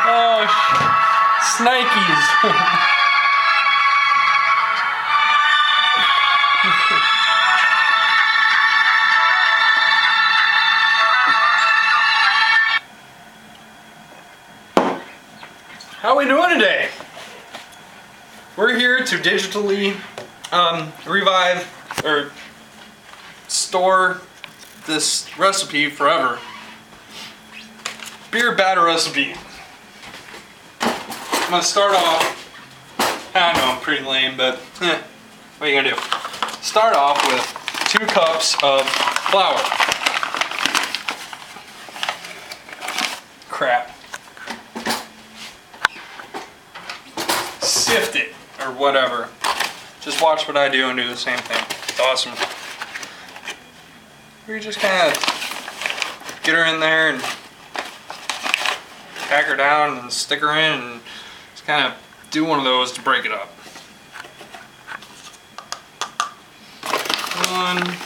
Oh, Snikes. How are we doing today? We're here to digitally revive or store this recipe forever. Beer batter recipe. I'm gonna start off, I know I'm pretty lame, but what are you gonna do? Start off with 2 cups of flour. Crap. Sift it, or whatever. Just watch what I do and do the same thing. It's awesome. You just kind of get her in there and pack her down and stick her in and just kind of do one of those to break it up. 1,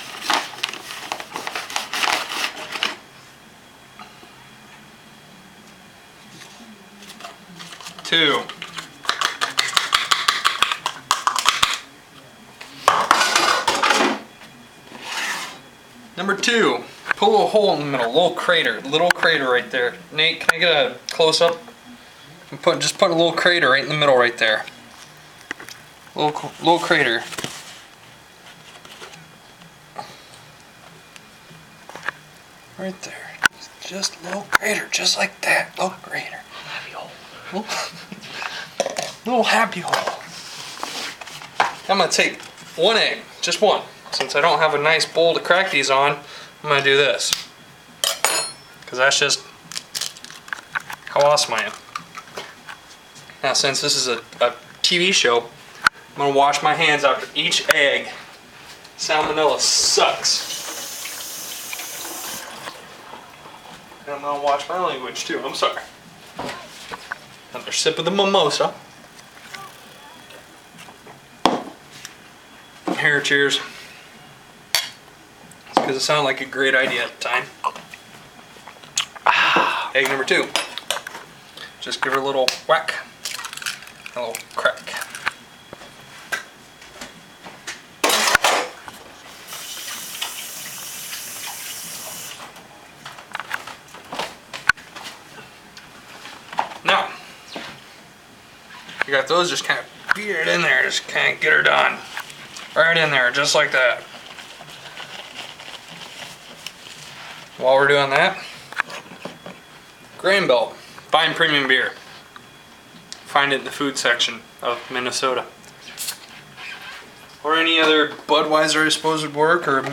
2. Number 2, pull a hole in the middle, little crater right there. Nate, can I get a close up? Just put a little crater right in the middle right there. Little crater. Right there. Just a little crater, just like that. Little crater. Happy hole. Little happy hole. I'm gonna take 1 egg, just 1. Since I don't have a nice bowl to crack these on, I'm going to do this. Because that's just how awesome I am. Now, since this is a TV show, I'm going to wash my hands after each egg. Salmonella sucks. And I'm going to watch my language too. I'm sorry. Another sip of the mimosa. Here, cheers. Because it sounded like a great idea at the time. Egg number 2. Just give her a little whack, a little crack. Now, you got those, just kind of beat it in there, just kind of get her done. Right in there, just like that. While we're doing that, Grain Belt, fine premium beer. Find it in the food section of Minnesota. Or any other Budweiser, I suppose, would work, or a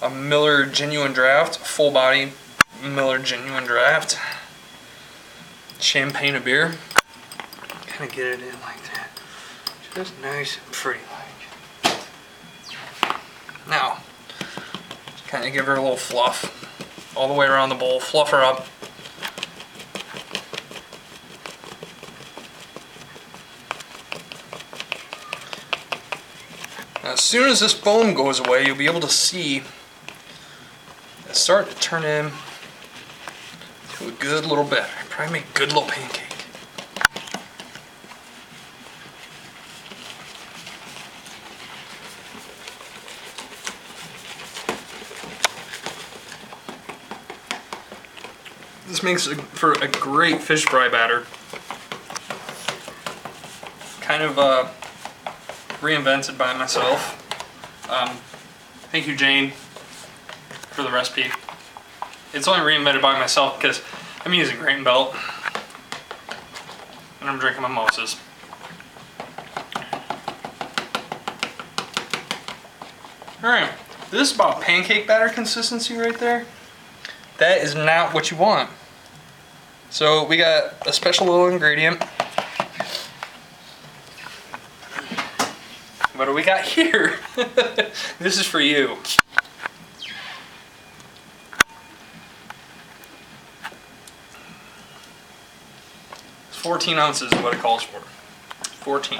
Miller Genuine Draft, full body Miller Genuine Draft. Champagne of beer. Kind of get it in like that. Just nice and pretty like. Now, kind of give her a little fluff all the way around the bowl, fluff her up. Now, as soon as this foam goes away, you'll be able to see it start to turn in to a good little batter. Probably make a good little pancake. This makes for a great fish fry batter. Kind of reinvented by myself. Thank you, Jane, for the recipe. It's only reinvented by myself because I'm using Grain Belt and I'm drinking mimosas. Alright, this is about pancake batter consistency right there. That is not what you want. So we got a special little ingredient. What do we got here? This is for you. 14 ounces is what it calls for. 14.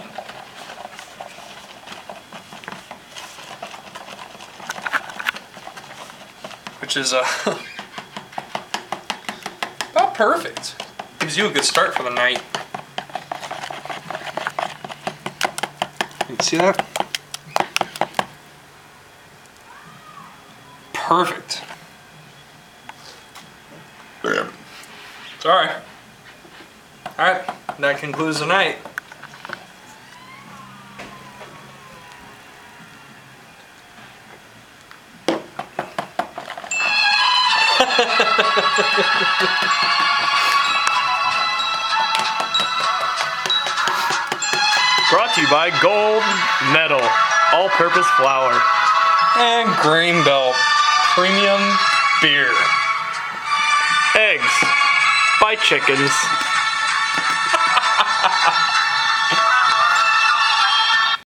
Which is perfect. Gives you a good start for the night. You see that? Perfect. Sorry. Alright, that concludes the night. Brought to you by Gold Medal All-Purpose Flour And Green Belt Premium Beer. Eggs by Chickens.